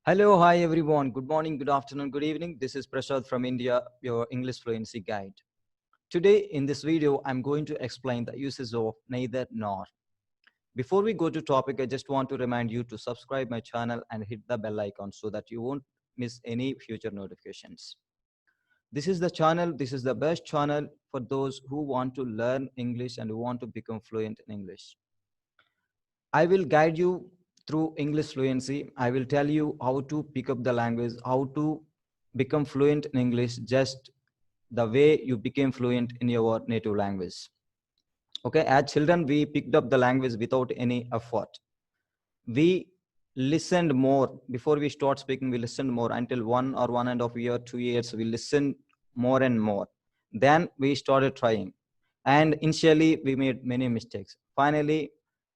Hello, hi everyone. Good morning, good afternoon, good evening. This is Prasad from India, your English fluency guide. Today in this video, I'm going to explain the uses of neither nor. Before we go to topic, I just want to remind you to subscribe my channel and hit the bell icon so that you won't miss any future notifications. This is the channel, this is the best channel for those who want to learn English and who want to become fluent in English. I will guide you through English fluency. I will tell you how to pick up the language, how to become fluent in English, just the way you became fluent in your native language. Okay, as children, we picked up the language without any effort. We listened more before we start speaking. We listened more until 1 or 1.5 years, 2 years. We listened more and more. Then we started trying, and initially we made many mistakes. Finally,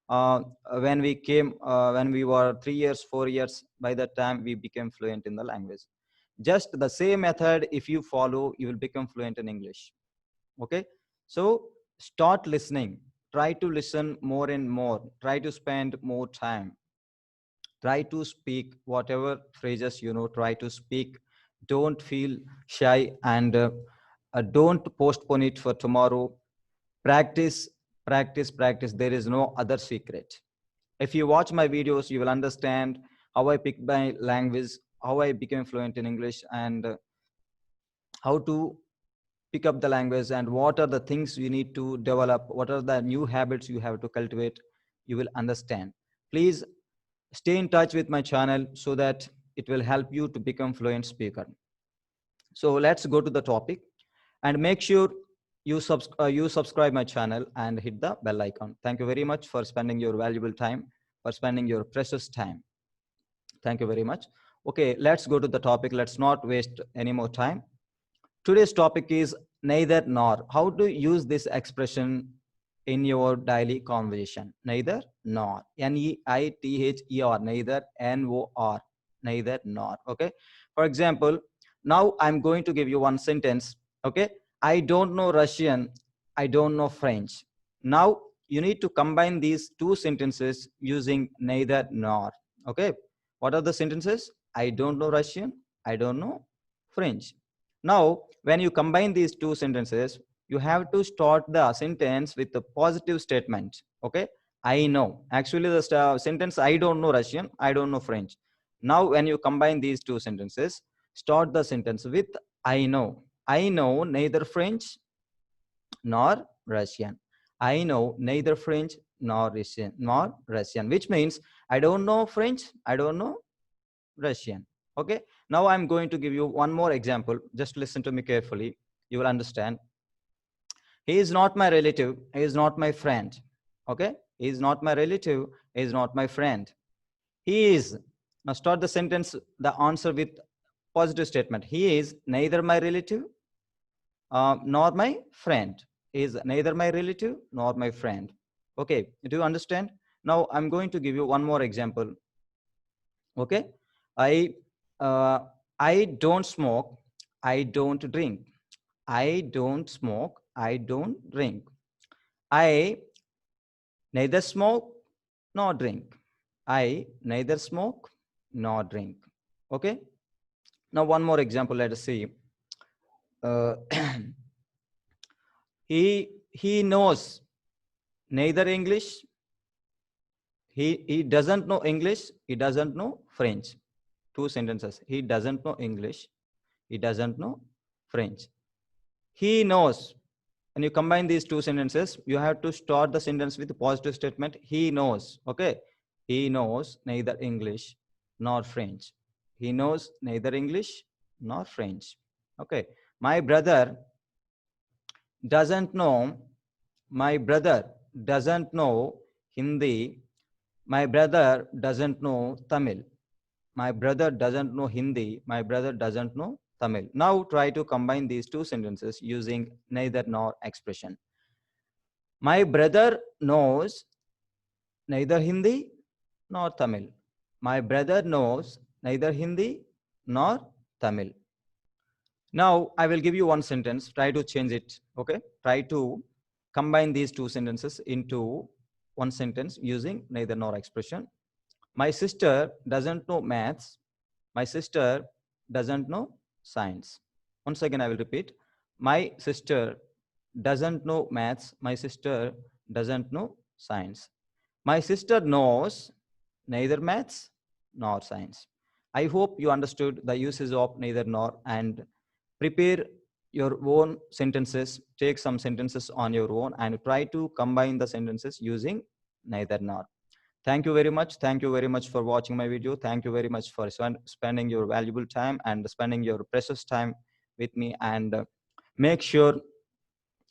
uh, when we were 3 years, 4 years, by that time we became fluent in the language. Just the same method, if you follow, you will become fluent in English. Okay, so start listening. Try to listen more and more. Try to spend more time. Try to speak whatever phrases you know. Try to speak. Don't feel shy, and don't postpone it for tomorrow. Practice, practice, practice. There is no other secret. If you watch my videos, you will understand how I picked my language, how I became fluent in English, and how to pick up the language, and what are the things you need to develop, what are the new habits you have to cultivate. You will understand. Please stay in touch with my channel so that it will help you to become fluent speaker. So let's go to the topic, and make sure you subscribe my channel and hit the bell icon. Thank you very much for spending your valuable time, for spending your precious time. Thank you very much. Okay, let's go to the topic. Let's not waste any more time. Today's topic is neither nor. How to use this expression in your daily conversation? Neither nor. Neither, neither, N-O-R, neither nor. Okay. For example, now I'm going to give you one sentence. Okay. I don't know Russian. I don't know French. Now you need to combine these two sentences using neither nor. Okay. What are the sentences? I don't know Russian. I don't know French. Now, when you combine these two sentences, you have to start the sentence with a positive statement. Okay. I know. Actually, the sentence I don't know Russian, I don't know French. Now, when you combine these two sentences, start the sentence with I know. I know neither French nor Russian. I know neither French nor Russian, which means I don't know French, I don't know Russian. Okay. Now I'm going to give you one more example. Just listen to me carefully. You will understand. He is not my relative. He is not my friend. Okay. He is not my relative. He is not my friend. He is. Now start the sentence, the answer with positive statement. He is neither my relative nor my friend. He is neither my relative nor my friend. Okay. Do you understand? Now I'm going to give you one more example. Okay. I uh, I don't smoke. I don't drink. I don't smoke. I don't drink. I neither smoke nor drink. I neither smoke nor drink. Okay. Now one more example. Let us see. Uh, he knows neither English. He doesn't know English. He doesn't know French. Two sentences. He doesn't know English. He doesn't know French. He knows. When you combine these two sentences, you have to start the sentence with a positive statement. He knows. Okay. He knows neither English nor French. He knows neither English nor French. Okay. My brother doesn't know. My brother doesn't know Hindi. My brother doesn't know Tamil. My brother doesn't know Hindi. My brother doesn't know Tamil. Now try to combine these two sentences using neither nor expression. My brother knows neither Hindi nor Tamil. My brother knows neither Hindi nor Tamil. Now I will give you one sentence. Try to change it. Okay. Try to combine these two sentences into one sentence using neither nor expression. My sister doesn't know maths. My sister doesn't know science. Once again, I will repeat. My sister doesn't know maths. My sister doesn't know science. My sister knows neither maths nor science. I hope you understood the uses of neither nor and prepare your own sentences. Take some sentences on your own and try to combine the sentences using neither nor. Thank you very much. Thank you very much for watching my video. Thank you very much for spending your valuable time and spending your precious time with me. And make sure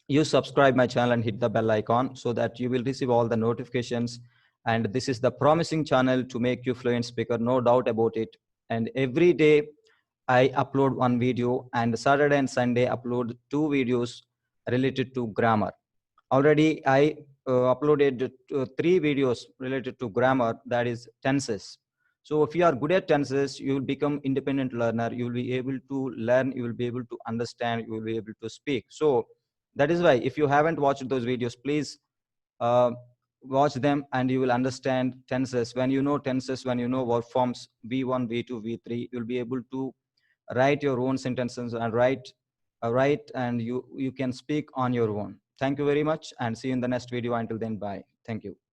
you subscribe my channel and hit the bell icon so that you will receive all the notifications. And this is the promising channel to make you fluent speaker, no doubt about it. And every day I upload one video, and Saturday and Sunday upload two videos related to grammar. Already I uploaded three videos related to grammar, that is tenses. So if you are good at tenses, you will become independent learner. You will be able to learn, you will be able to understand, you will be able to speak. So that is why if you haven't watched those videos, please uh, watch them and you will understand tenses. When you know tenses, when you know verb forms V1, V2, V3, you'll be able to write your own sentences and write and you can speak on your own. Thank you very much and see you in the next video. Until then, bye. Thank you.